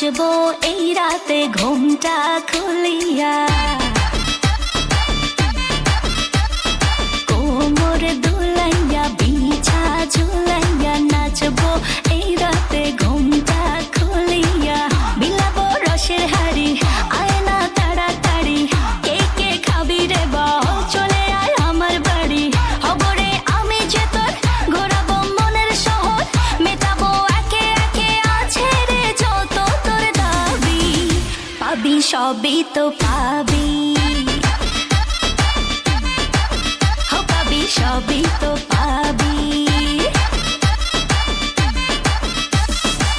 নাচবো এই রাতে ঘুমটা খুলিয়া, কোমর দুলাইয়া বিছা ঝুলাইয়া নাচবো এই রাতে ঘুমটা খুলিয়া, বিলাবো রসের হাড়ি আয়না তাড়াতাড়ি, কে কে খাবি রে বল চলে আয় আমার বাড়ি, হবরে আমি যে তোর ঘোরাবো মনের শহর, মেটাবো একে একে আছে রে যত তোর দাবি, পাবি সবই তো পাবি, সবই তো পাবি।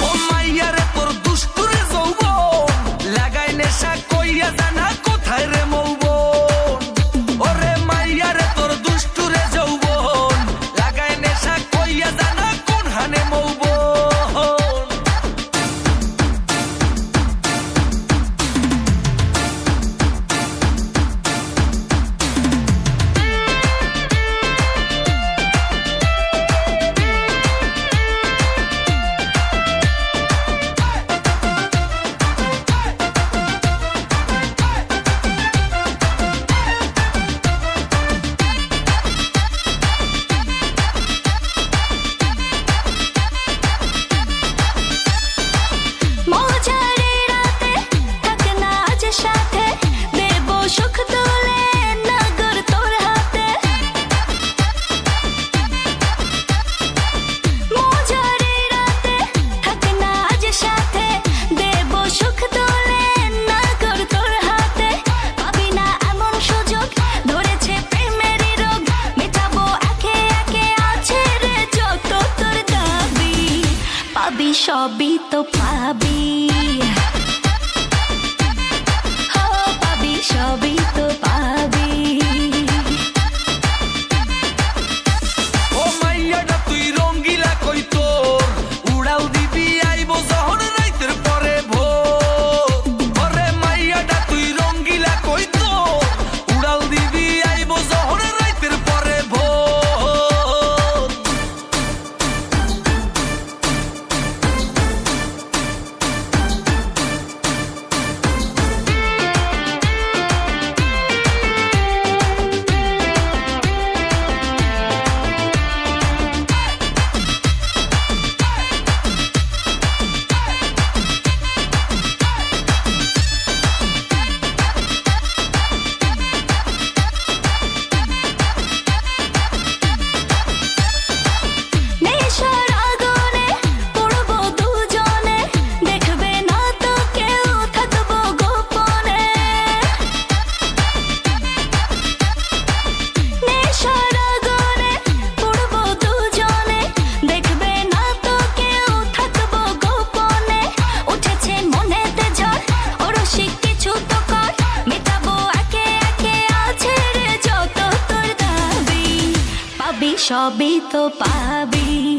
ও মাইয়ারে তোর দুষ্টুরে যৌবন লাগাই নেশা কইয়া জানা কোথায় রে মৌবন, ওরে মাইয়ারে তোর দুষ্টুরে যৌবন লাগাই নেশা কইয়া জানা কোন হানে মৌবন। সবই তো পাবি, ও পাবি সবই তো পাবি। ও মাইয়াটা তুই রঙ্গিলা কই তোর উড়াল দিবি আইবো যখন রাইতের পরে ভোর, ওরে মাইয়াটা তুই রঙ্গিলা কই তোর উড়াল দিবি আইবো যখন রাইতের পরে ভোর। সবই তো পাবি।